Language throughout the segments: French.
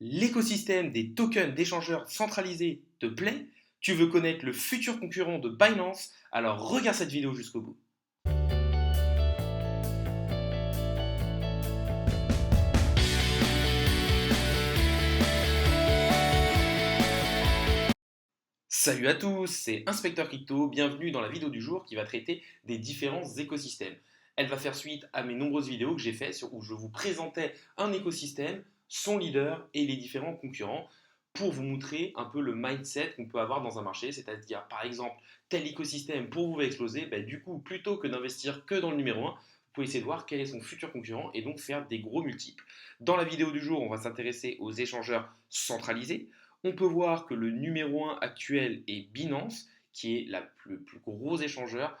L'écosystème des tokens d'échangeurs centralisés te plaît? Tu veux connaître le futur concurrent de Binance? Alors regarde cette vidéo jusqu'au bout. Salut à tous, c'est Inspecteur Crypto, bienvenue dans la vidéo du jour qui va traiter des différents écosystèmes. Elle va faire suite à mes nombreuses vidéos que j'ai faites où je vous présentais un écosystème, son leader et les différents concurrents pour vous montrer un peu le mindset qu'on peut avoir dans un marché, c'est-à-dire par exemple tel écosystème pour vous va exploser, du coup plutôt que d'investir que dans le numéro 1, vous pouvez essayer de voir quel est son futur concurrent et donc faire des gros multiples. Dans la vidéo du jour, on va s'intéresser aux échangeurs centralisés. On peut voir que le numéro 1 actuel est Binance, qui est le plus gros échangeur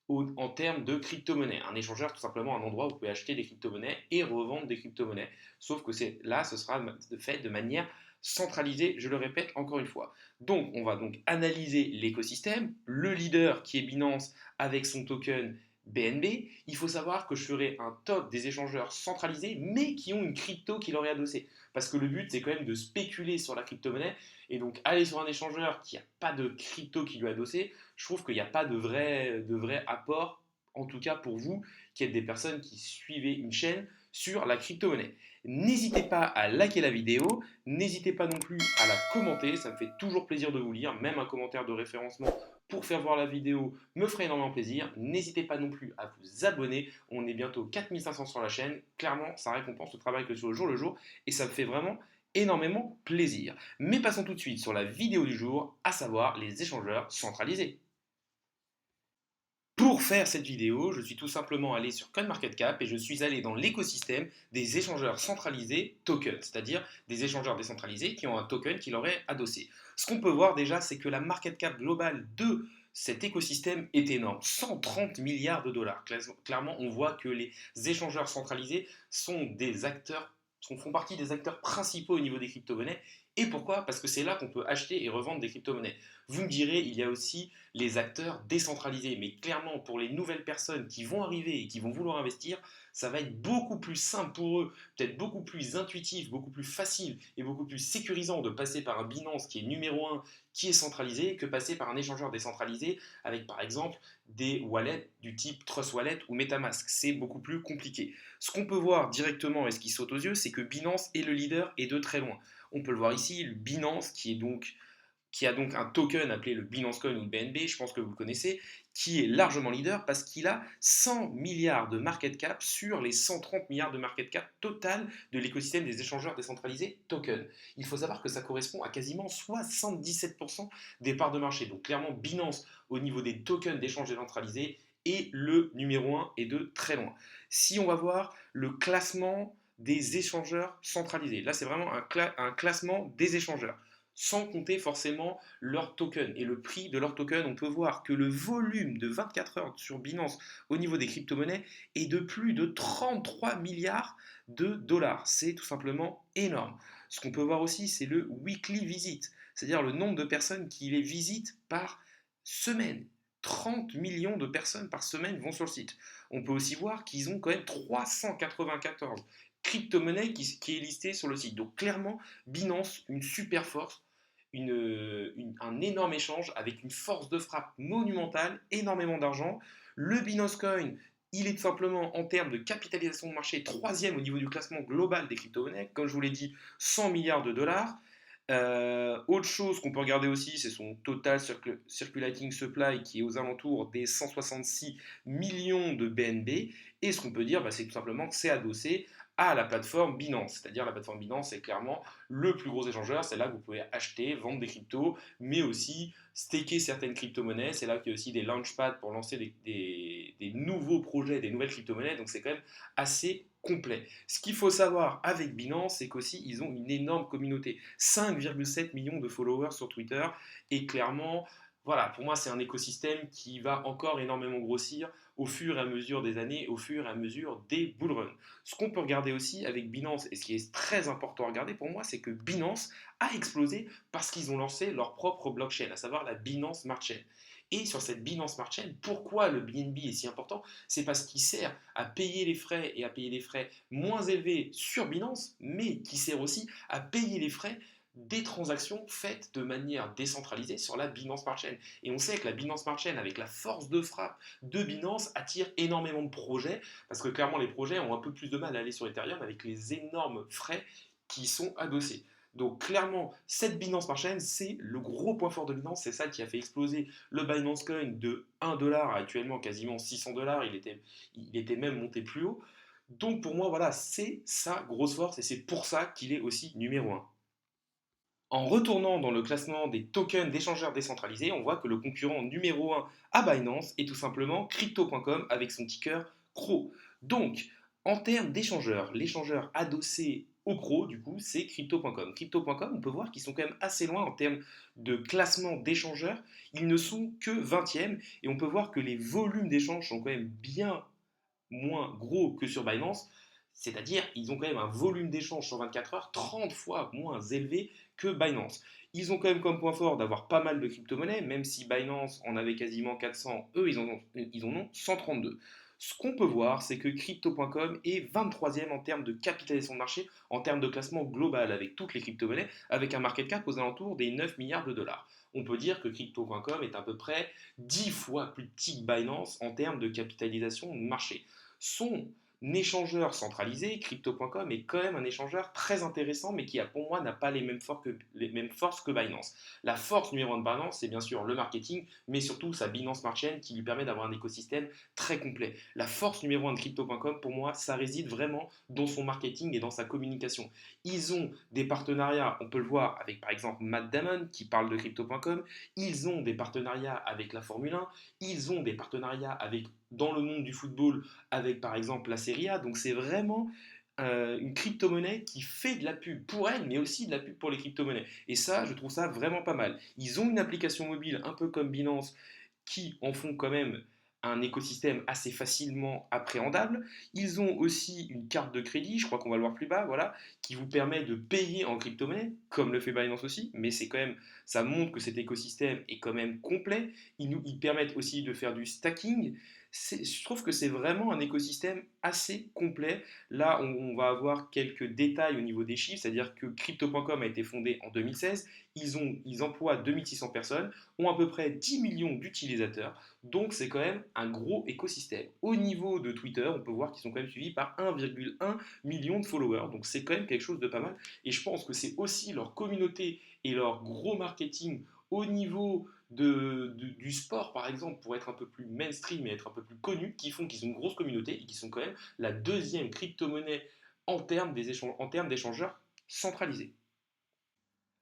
en termes de crypto-monnaie. Un échangeur, tout simplement, un endroit où vous pouvez acheter des crypto-monnaies et revendre des crypto-monnaies. Sauf que là, ce sera fait de manière centralisée, je le répète encore une fois. Donc, on va donc analyser l'écosystème, le leader qui est Binance avec son token BNB. Il faut savoir que je ferai un top des échangeurs centralisés, mais qui ont une crypto qui leur est adossée. Parce que le but, c'est quand même de spéculer sur la crypto-monnaie. Et donc, aller sur un échangeur qui n'a pas de crypto qui lui est adossée, je trouve qu'il n'y a pas de vrai apport, en tout cas pour vous, qui êtes des personnes qui suivez une chaîne sur la crypto-monnaie. N'hésitez pas à liker la vidéo, n'hésitez pas non plus à la commenter, ça me fait toujours plaisir de vous lire, même un commentaire de référencement pour faire voir la vidéo me ferait énormément plaisir. N'hésitez pas non plus à vous abonner, on est bientôt 4500 sur la chaîne, clairement ça récompense le travail que je fais au jour le jour et ça me fait vraiment énormément plaisir. Mais passons tout de suite sur la vidéo du jour, à savoir les échangeurs centralisés. Pour faire cette vidéo, je suis tout simplement allé sur CoinMarketCap et je suis allé dans l'écosystème des échangeurs centralisés tokens, c'est-à-dire des échangeurs décentralisés qui ont un token qui leur est adossé. Ce qu'on peut voir déjà, c'est que la market cap globale de cet écosystème est énorme, 130 milliards de dollars. Clairement, on voit que les échangeurs centralisés sont des acteurs, font partie des acteurs principaux au niveau des crypto-monnaies. Et pourquoi? Parce que c'est là qu'on peut acheter et revendre des crypto-monnaies. Vous me direz, il y a aussi les acteurs décentralisés. Mais clairement, pour les nouvelles personnes qui vont arriver et qui vont vouloir investir, ça va être beaucoup plus simple pour eux, peut-être beaucoup plus intuitif, beaucoup plus facile et beaucoup plus sécurisant de passer par un Binance qui est numéro 1, qui est centralisé, que passer par un échangeur décentralisé avec par exemple des wallets du type Trust Wallet ou Metamask. C'est beaucoup plus compliqué. Ce qu'on peut voir directement et ce qui saute aux yeux, c'est que Binance est le leader et de très loin. On peut le voir ici, le Binance qui a donc un token appelé le Binance Coin ou le BNB, je pense que vous le connaissez, qui est largement leader parce qu'il a 100 milliards de market cap sur les 130 milliards de market cap total de l'écosystème des échangeurs décentralisés token. Il faut savoir que ça correspond à quasiment 77% des parts de marché. Donc clairement, Binance, au niveau des tokens d'échange décentralisés, est le numéro 1 et de très loin. Si on va voir le classement des échangeurs centralisés, là c'est vraiment un classement des échangeurs sans compter forcément leur token. Et le prix de leur token, on peut voir que le volume de 24 heures sur Binance au niveau des crypto-monnaies est de plus de 33 milliards de dollars. C'est tout simplement énorme. Ce qu'on peut voir aussi, c'est le weekly visit, c'est-à-dire le nombre de personnes qui les visitent par semaine. 30 millions de personnes par semaine vont sur le site. On peut aussi voir qu'ils ont quand même 394 crypto-monnaies qui est listée sur le site. Donc clairement, Binance, une super force, un énorme échange avec une force de frappe monumentale, énormément d'argent. Le Binance Coin, il est tout simplement en termes de capitalisation de marché troisième au niveau du classement global des crypto-monnaies, comme je vous l'ai dit, 100 milliards de dollars. Autre chose qu'on peut regarder aussi, c'est son total circulating supply qui est aux alentours des 166 millions de BNB. Et ce qu'on peut dire, c'est tout simplement que c'est adossé à la plateforme Binance. C'est-à-dire la plateforme Binance, c'est clairement le plus gros échangeur. C'est là que vous pouvez acheter, vendre des cryptos, mais aussi staker certaines crypto-monnaies. C'est là qu'il y a aussi des launchpads pour lancer des nouveaux projets, des nouvelles crypto-monnaies. Donc c'est quand même assez complet. Ce qu'il faut savoir avec Binance, c'est qu'aussi ils ont une énorme communauté, 5,7 millions de followers sur Twitter, et clairement, voilà, pour moi c'est un écosystème qui va encore énormément grossir au fur et à mesure des années, au fur et à mesure des bullruns. Ce qu'on peut regarder aussi avec Binance, et ce qui est très important à regarder pour moi, c'est que Binance a explosé parce qu'ils ont lancé leur propre blockchain, à savoir la Binance Smart Chain. Et sur cette Binance Smart Chain, pourquoi le BNB est si important? C'est parce qu'il sert à payer les frais et à payer des frais moins élevés sur Binance, mais qui sert aussi à payer les frais des transactions faites de manière décentralisée sur la Binance Smart Chain. Et on sait que la Binance Smart Chain, avec la force de frappe de Binance, attire énormément de projets, parce que clairement les projets ont un peu plus de mal à aller sur Ethereum avec les énormes frais qui sont adossés. Donc clairement, cette Binance Smart Chain, c'est le gros point fort de Binance, c'est ça qui a fait exploser le Binance Coin de 1 $ à actuellement quasiment 600 $, il était même monté plus haut. Donc pour moi, voilà, c'est sa grosse force et c'est pour ça qu'il est aussi numéro un. En retournant dans le classement des tokens d'échangeurs décentralisés, on voit que le concurrent numéro un à Binance est tout simplement Crypto.com avec son ticker CRO. Donc, en termes d'échangeurs, l'échangeur adossé au CRO, du coup, c'est Crypto.com. Crypto.com, on peut voir qu'ils sont quand même assez loin en termes de classement d'échangeurs. Ils ne sont que 20e et on peut voir que les volumes d'échanges sont quand même bien moins gros que sur Binance. C'est-à-dire, ils ont quand même un volume d'échange sur 24 heures 30 fois moins élevé que Binance. Ils ont quand même comme point fort d'avoir pas mal de crypto-monnaies, même si Binance en avait quasiment 400, eux ils en ont 132. Ce qu'on peut voir, c'est que Crypto.com est 23e en termes de capitalisation de marché, en termes de classement global avec toutes les crypto-monnaies, avec un market cap aux alentours des 9 milliards de dollars. On peut dire que Crypto.com est à peu près 10 fois plus petit que Binance en termes de capitalisation de marché. Son échangeur centralisé, Crypto.com, est quand même un échangeur très intéressant, mais qui, pour moi, n'a pas les mêmes forces que Binance. La force numéro 1 de Binance, c'est bien sûr le marketing, mais surtout sa Binance Smart Chain qui lui permet d'avoir un écosystème très complet. La force numéro 1 de Crypto.com, pour moi, ça réside vraiment dans son marketing et dans sa communication. Ils ont des partenariats, on peut le voir avec par exemple Matt Damon qui parle de Crypto.com, ils ont des partenariats avec la Formule 1, ils ont des partenariats avec dans le monde du football avec par exemple la Serie A. Donc c'est vraiment une crypto-monnaie qui fait de la pub pour elle, mais aussi de la pub pour les crypto-monnaies. Et ça, je trouve ça vraiment pas mal. Ils ont une application mobile un peu comme Binance qui en font quand même un écosystème assez facilement appréhendable. Ils ont aussi une carte de crédit, je crois qu'on va le voir plus bas, voilà, qui vous permet de payer en crypto-monnaie, comme le fait Binance aussi, mais c'est quand même, ça montre que cet écosystème est quand même complet. Ils permettent aussi de faire du stacking. Je trouve que c'est vraiment un écosystème assez complet. Là, on va avoir quelques détails au niveau des chiffres, c'est-à-dire que Crypto.com a été fondé en 2016, ils emploient 2600 personnes, ont à peu près 10 millions d'utilisateurs, donc c'est quand même un gros écosystème. Au niveau de Twitter, on peut voir qu'ils sont quand même suivis par 1,1 million de followers, donc c'est quand même quelque chose de pas mal, et je pense que c'est aussi leur communauté et leur gros marketing au niveau du sport, par exemple, pour être un peu plus mainstream et être un peu plus connu, qui font qu'ils ont une grosse communauté et qui sont quand même la deuxième crypto-monnaie en termes d'échangeurs centralisés.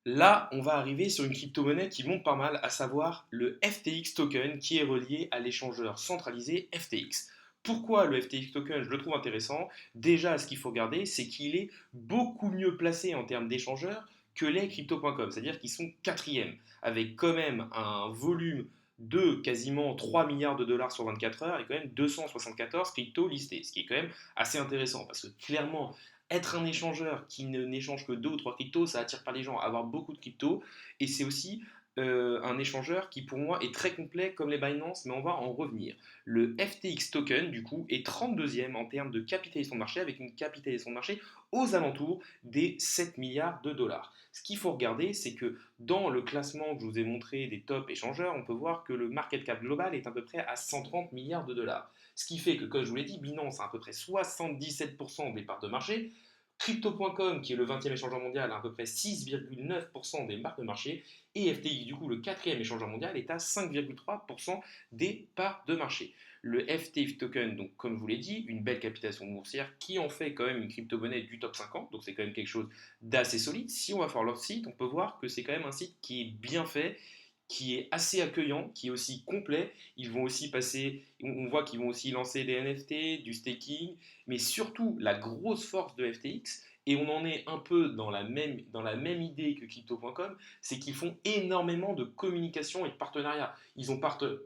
Là, on va arriver sur une crypto-monnaie qui monte pas mal, à savoir le FTX token qui est relié à l'échangeur centralisé FTX. Pourquoi le FTX token, je le trouve intéressant? Déjà, ce qu'il faut regarder, c'est qu'il est beaucoup mieux placé en termes d'échangeurs que les crypto.com, c'est-à-dire qu'ils sont quatrième, avec quand même un volume de quasiment 3 milliards de dollars sur 24 heures et quand même 274 cryptos listés, ce qui est quand même assez intéressant parce que clairement, être un échangeur qui n'échange que deux ou trois cryptos, ça attire pas les gens. Avoir beaucoup de cryptos, et c'est aussi un échangeur qui pour moi est très complet comme les Binance, mais on va en revenir. Le FTX token, du coup, est 32e en termes de capitalisation de marché, avec une capitalisation de marché aux alentours des 7 milliards de dollars. Ce qu'il faut regarder, c'est que dans le classement que je vous ai montré des top échangeurs, on peut voir que le market cap global est à peu près à 130 milliards de dollars. Ce qui fait que, comme je vous l'ai dit, Binance a à peu près 77% des parts de marché. Crypto.com, qui est le 20e échangeur mondial, a à peu près 6,9% des parts de marché. Et FTX, du coup, le quatrième échangeur mondial, est à 5,3% des parts de marché. Le FTX token, donc, comme je vous l'ai dit, une belle capitalisation boursière qui en fait quand même une crypto-monnaie du top 50. Donc c'est quand même quelque chose d'assez solide. Si on va voir leur site, on peut voir que c'est quand même un site qui est bien fait, qui est assez accueillant, qui est aussi complet. Ils vont aussi passer, on voit qu'ils vont aussi lancer des NFT, du staking, mais surtout la grosse force de FTX, et on en est un peu dans la même idée que Crypto.com, c'est qu'ils font énormément de communication et de partenariat.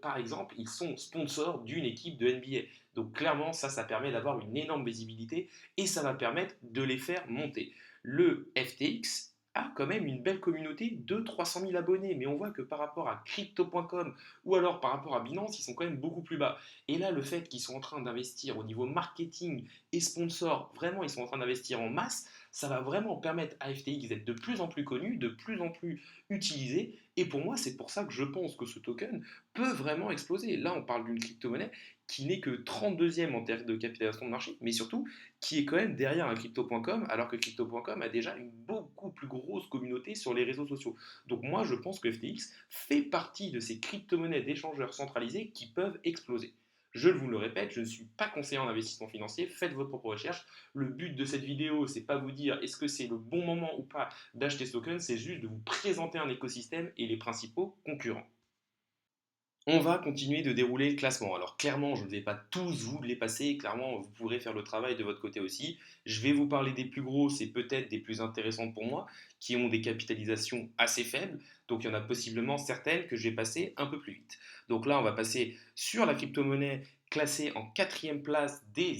Par exemple, ils sont sponsors d'une équipe de NBA. Donc clairement, ça permet d'avoir une énorme visibilité et ça va permettre de les faire monter. Le FTX a quand même une belle communauté de 300 000 abonnés. Mais on voit que par rapport à crypto.com ou alors par rapport à Binance, ils sont quand même beaucoup plus bas. Et là, le fait qu'ils sont en train d'investir au niveau marketing et sponsor, vraiment, ils sont en train d'investir en masse, ça va vraiment permettre à FTX d'être de plus en plus connu, de plus en plus utilisé. Et pour moi, c'est pour ça que je pense que ce token peut vraiment exploser. Là, on parle d'une crypto-monnaie qui n'est que 32e en termes de capitalisation de marché, mais surtout qui est quand même derrière un crypto.com, alors que crypto.com a déjà une beaucoup plus grosse communauté sur les réseaux sociaux. Donc moi, je pense que FTX fait partie de ces crypto-monnaies d'échangeurs centralisés qui peuvent exploser. Je vous le répète, je ne suis pas conseiller en investissement financier, faites vos propres recherches. Le but de cette vidéo, c'est pas vous dire est-ce que c'est le bon moment ou pas d'acheter ce token, c'est juste de vous présenter un écosystème et les principaux concurrents. On va continuer de dérouler le classement. Alors clairement, je ne vais pas tous vous les passer, clairement, vous pourrez faire le travail de votre côté aussi. Je vais vous parler des plus grosses et peut-être des plus intéressantes pour moi, qui ont des capitalisations assez faibles. Donc il y en a possiblement certaines que je vais passer un peu plus vite. Donc là, on va passer sur la crypto-monnaie classée en quatrième place des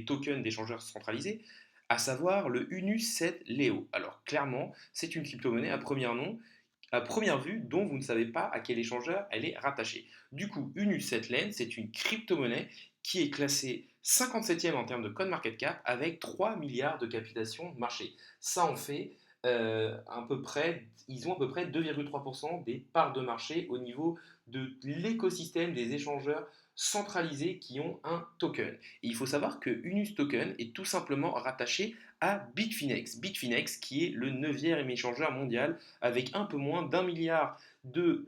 tokens d'échangeurs centralisés, à savoir le UNU7 Leo. Alors clairement, c'est une crypto-monnaie à première vue dont vous ne savez pas à quel échangeur elle est rattachée. Du coup, UNU7LEN, c'est une crypto-monnaie qui est classée 57e en termes de code market cap avec 3 milliards de capitalisation de marché. Ça en fait à peu près, ils ont à peu près 2,3% des parts de marché au niveau de l'écosystème des échangeurs centralisés qui ont un token. Et il faut savoir que Unus Token est tout simplement rattaché à Bitfinex. Bitfinex qui est le 9e échangeur mondial avec un peu moins d'1 milliard de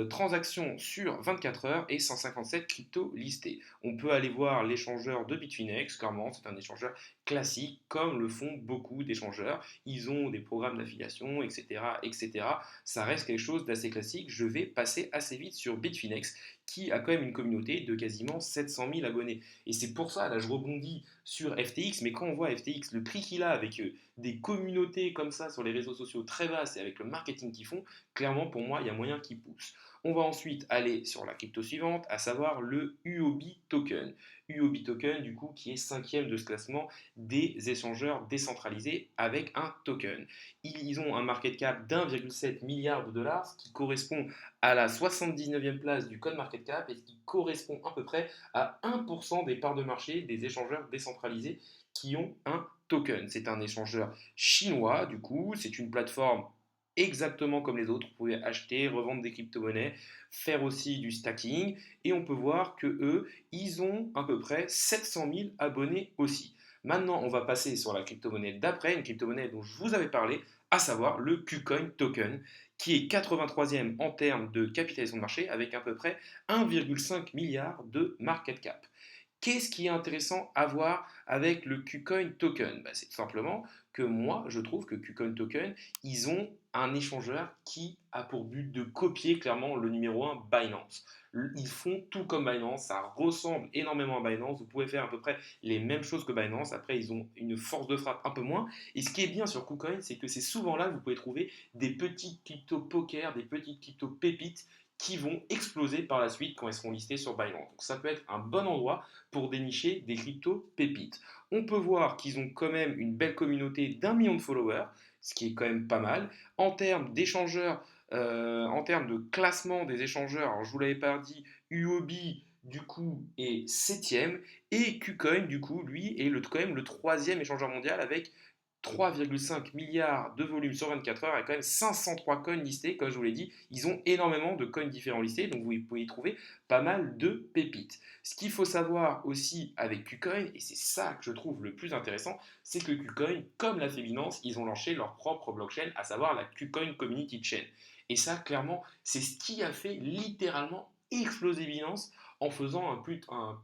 transactions sur 24 heures et 157 cryptos listés. On peut aller voir l'échangeur de Bitfinex, clairement c'est un échangeur classique comme le font beaucoup d'échangeurs. Ils ont des programmes d'affiliation, etc., etc. Ça reste quelque chose d'assez classique. Je vais passer assez vite sur Bitfinex qui a quand même une communauté de quasiment 700 000 abonnés. Et c'est pour ça, là je rebondis sur FTX, mais quand on voit FTX, le prix qu'il a avec des communautés comme ça sur les réseaux sociaux très basses et avec le marketing qu'ils font, clairement pour moi il y a moyen qu'ils poussent. On va ensuite aller sur la crypto suivante, à savoir le UOB token. UOB token du coup qui est cinquième de ce classement des échangeurs décentralisés avec un token. Ils ont un market cap d'1,7 milliard de dollars, ce qui correspond à la 79e place du code market cap et ce qui correspond à peu près à 1% des parts de marché des échangeurs décentralisés qui ont un token. C'est un échangeur chinois, du coup, c'est une plateforme exactement comme les autres. Vous pouvez acheter, revendre des crypto-monnaies, faire aussi du stacking, et on peut voir que eux, ils ont à peu près 700 000 abonnés aussi. Maintenant, on va passer sur la crypto-monnaie d'après, une crypto-monnaie dont je vous avais parlé, à savoir le KuCoin Token, qui est 83e en termes de capitalisation de marché, avec à peu près 1,5 milliard de market cap. Qu'est-ce qui est intéressant à voir avec le KuCoin Token? C'est tout simplement que moi, je trouve que KuCoin Token, ils ont un échangeur qui a pour but de copier clairement le numéro un Binance. Ils font tout comme Binance, ça ressemble énormément à Binance. Vous pouvez faire à peu près les mêmes choses que Binance. Après, ils ont une force de frappe un peu moins. Et ce qui est bien sur KuCoin, c'est que c'est souvent là que vous pouvez trouver des petits crypto poker, des petites crypto pépites qui vont exploser par la suite quand elles seront listées sur Binance. Donc ça peut être un bon endroit pour dénicher des cryptos pépites. On peut voir qu'ils ont quand même une belle communauté d'1 million de followers, ce qui est quand même pas mal. En termes d'échangeurs, en termes de classement des échangeurs, alors je vous l'avais pas dit, UOB du coup est 7e et KuCoin du coup lui est quand même le 3e échangeur mondial avec 3,5 milliards de volume sur 24 heures et quand même 503 coins listés, comme je vous l'ai dit, ils ont énormément de coins différents listés, donc vous pouvez y trouver pas mal de pépites. Ce qu'il faut savoir aussi avec KuCoin, et c'est ça que je trouve le plus intéressant, c'est que KuCoin, comme l'a fait Binance, ils ont lancé leur propre blockchain, à savoir la KuCoin Community Chain. Et ça, clairement, c'est ce qui a fait littéralement exploser Binance en faisant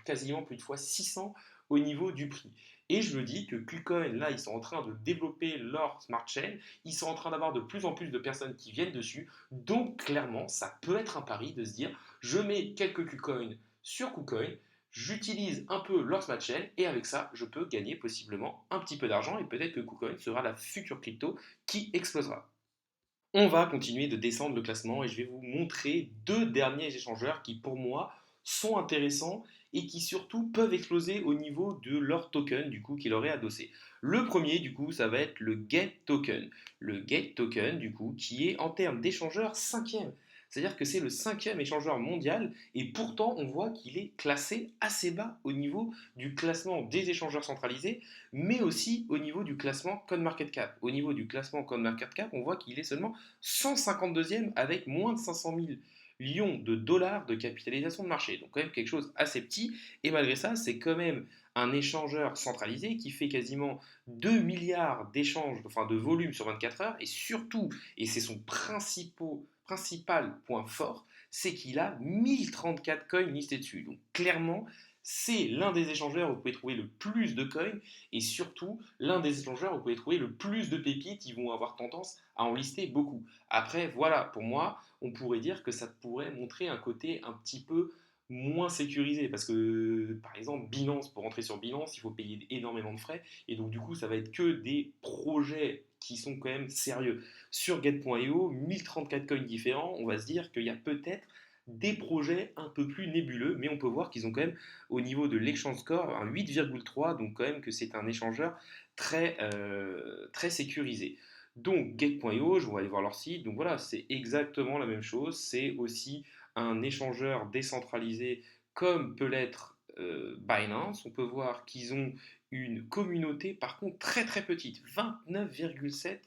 quasiment plus de fois 600 au niveau du prix. Et je me dis que KuCoin, là, ils sont en train de développer leur smart chain, ils sont en train d'avoir de plus en plus de personnes qui viennent dessus, donc clairement, ça peut être un pari de se dire, je mets quelques KuCoin sur KuCoin, j'utilise un peu leur smart chain, et avec ça, je peux gagner possiblement un petit peu d'argent, et peut-être que KuCoin sera la future crypto qui explosera. On va continuer de descendre le classement et je vais vous montrer deux derniers échangeurs qui, pour moi, sont intéressants et qui surtout peuvent exploser au niveau de leur token du coup qu'il aurait adossé. Le premier du coup ça va être le Gate Token. Le Gate Token du coup qui est en termes d'échangeur cinquième. C'est-à-dire que c'est le cinquième échangeur mondial et pourtant on voit qu'il est classé assez bas au niveau du classement des échangeurs centralisés, mais aussi au niveau du classement CoinMarketCap. Au niveau du classement CoinMarketCap, on voit qu'il est seulement 152e avec moins de 500 000 millions de dollars de capitalisation de marché. Donc quand même quelque chose assez petit. Et malgré ça, c'est quand même un échangeur centralisé qui fait quasiment 2 milliards d'échanges, enfin de volume sur 24 heures. Et surtout, et c'est son principal point fort, c'est qu'il a 1034 coins listés dessus. Donc clairement, c'est l'un des échangeurs où vous pouvez trouver le plus de coins et surtout l'un des échangeurs où vous pouvez trouver le plus de pépites qui vont avoir tendance à en lister beaucoup. Après, voilà, pour moi, on pourrait dire que ça pourrait montrer un côté un petit peu moins sécurisé parce que par exemple Binance, pour rentrer sur Binance il faut payer énormément de frais et donc du coup ça va être que des projets qui sont quand même sérieux. Sur Get.io, 1034 coins différents, on va se dire qu'il y a peut-être des projets un peu plus nébuleux, mais on peut voir qu'ils ont quand même au niveau de l'exchange score un 8,3, donc quand même que c'est un échangeur très sécurisé. Donc Gate.io, je vais aller voir leur site, donc voilà, c'est exactement la même chose, c'est aussi un échangeur décentralisé comme peut l'être Binance. On peut voir qu'ils ont une communauté par contre très très petite, 29,7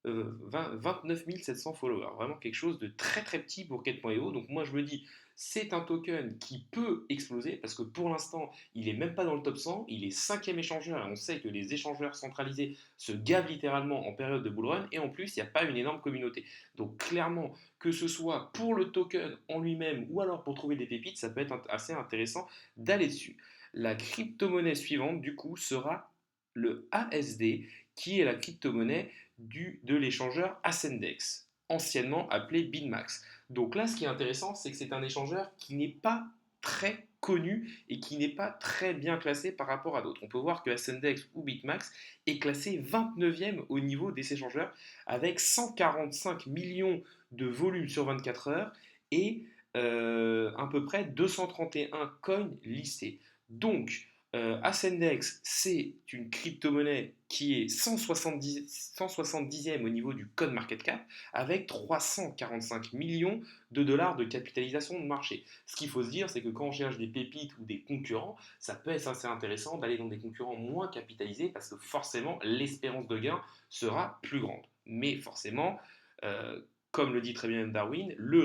29 700 followers. Vraiment quelque chose de très très petit pour Get.io. Donc moi je me dis, c'est un token qui peut exploser parce que pour l'instant, il n'est même pas dans le top 100. Il est cinquième échangeur et on sait que les échangeurs centralisés se gavent littéralement en période de bull run et en plus, il n'y a pas une énorme communauté. Donc clairement, que ce soit pour le token en lui-même ou alors pour trouver des pépites, ça peut être assez intéressant d'aller dessus. La crypto-monnaie suivante, du coup, sera le ASD, qui est la crypto-monnaie de l'échangeur Ascendex, anciennement appelé BitMax. Donc là, ce qui est intéressant, c'est que c'est un échangeur qui n'est pas très connu et qui n'est pas très bien classé par rapport à d'autres. On peut voir que Ascendex ou BitMax est classé 29e au niveau des échangeurs avec 145 millions de volume sur 24 heures et à peu près 231 coins listés. Donc, Ascendex, c'est une crypto-monnaie qui est 170e au niveau du code market cap avec 345 millions de dollars de capitalisation de marché. Ce qu'il faut se dire, c'est que quand on cherche des pépites ou des concurrents, ça peut être assez intéressant d'aller dans des concurrents moins capitalisés parce que forcément l'espérance de gain sera plus grande. Mais forcément, euh, comme le dit très bien Darwin, le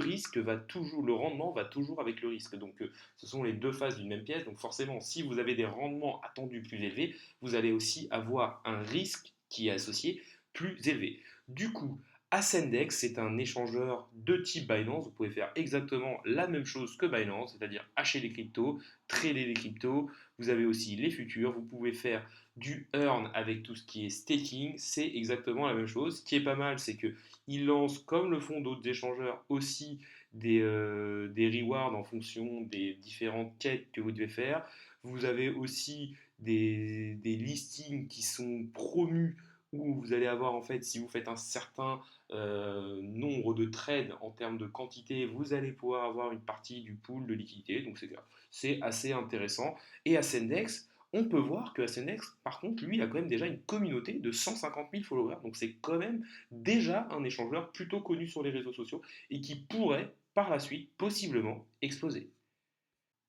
rendement va toujours avec le risque. Donc ce sont les deux faces d'une même pièce. Donc forcément, si vous avez des rendements attendus plus élevés, vous allez aussi avoir un risque qui est associé plus élevé. Du coup, Ascendex, c'est un échangeur de type Binance. Vous pouvez faire exactement la même chose que Binance, c'est-à-dire acheter des cryptos, trader des cryptos. Vous avez aussi les futurs. Vous pouvez faire du earn avec tout ce qui est staking. C'est exactement la même chose. Ce qui est pas mal, c'est que il lance, comme le font d'autres échangeurs, aussi des rewards en fonction des différentes quêtes que vous devez faire. Vous avez aussi des listings qui sont promus où vous allez avoir, en fait, si vous faites un certain nombre de trades en termes de quantité, vous allez pouvoir avoir une partie du pool de liquidité. Donc c'est assez intéressant. Et Ascendex, on peut voir que Ascendex, par contre, lui, a quand même déjà une communauté de 150 000 followers. Donc c'est quand même déjà un échangeur plutôt connu sur les réseaux sociaux et qui pourrait par la suite possiblement exploser.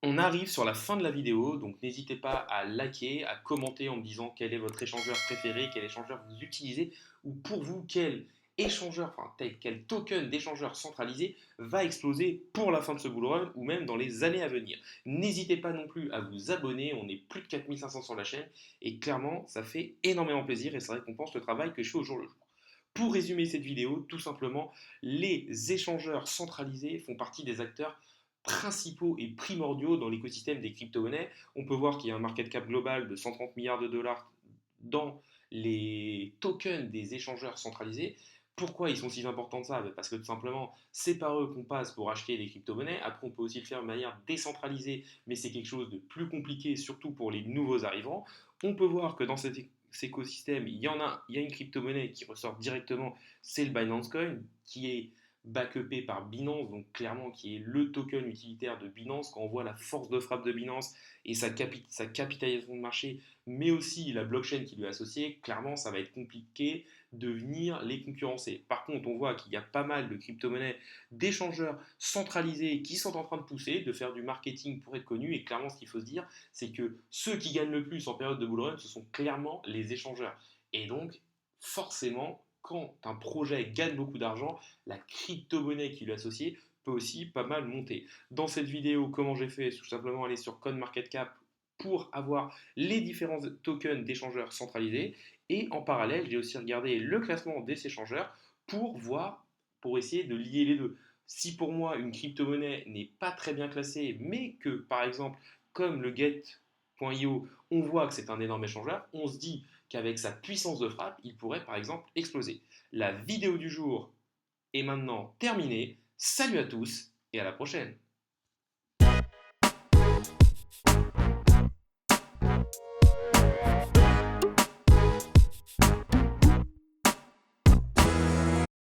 On arrive sur la fin de la vidéo, donc n'hésitez pas à liker, à commenter en me disant quel est votre échangeur préféré, quel échangeur vous utilisez, ou pour vous quel échangeur, enfin quel token d'échangeur centralisé va exploser pour la fin de ce bull run ou même dans les années à venir. N'hésitez pas non plus à vous abonner, on est plus de 4500 sur la chaîne et clairement ça fait énormément plaisir et ça récompense le travail que je fais au jour le jour. Pour résumer cette vidéo, tout simplement, les échangeurs centralisés font partie des acteurs principaux et primordiaux dans l'écosystème des crypto-monnaies. On peut voir qu'il y a un market cap global de 130 milliards de dollars dans les tokens des échangeurs centralisés. Pourquoi ils sont si importants de ça? Parce que tout simplement, c'est par eux qu'on passe pour acheter des crypto-monnaies. Après, on peut aussi le faire de manière décentralisée, mais c'est quelque chose de plus compliqué, surtout pour les nouveaux arrivants. On peut voir que dans cet écosystème, il y a une crypto-monnaie qui ressort directement, c'est le Binance Coin, qui est backupé par Binance, donc clairement qui est le token utilitaire de Binance. Quand on voit la force de frappe de Binance et sa capitalisation de marché, mais aussi la blockchain qui lui est associée, clairement ça va être compliqué de venir les concurrencer. Par contre, on voit qu'il y a pas mal de crypto-monnaies, d'échangeurs centralisés qui sont en train de pousser, de faire du marketing pour être connus. Et clairement, ce qu'il faut se dire, c'est que ceux qui gagnent le plus en période de bull run, ce sont clairement les échangeurs. Et donc, forcément, quand un projet gagne beaucoup d'argent, la crypto-monnaie qui lui est associée peut aussi pas mal monter. Dans cette vidéo, comment j'ai fait, tout simplement aller sur CoinMarketCap pour avoir les différents tokens d'échangeurs centralisés. Et en parallèle, j'ai aussi regardé le classement des échangeurs pour voir, pour essayer de lier les deux. Si pour moi une crypto-monnaie n'est pas très bien classée, mais que par exemple, comme le Get.io, on voit que c'est un énorme échangeur, on se dit qu'avec sa puissance de frappe, il pourrait par exemple exploser. La vidéo du jour est maintenant terminée. Salut à tous et à la prochaine.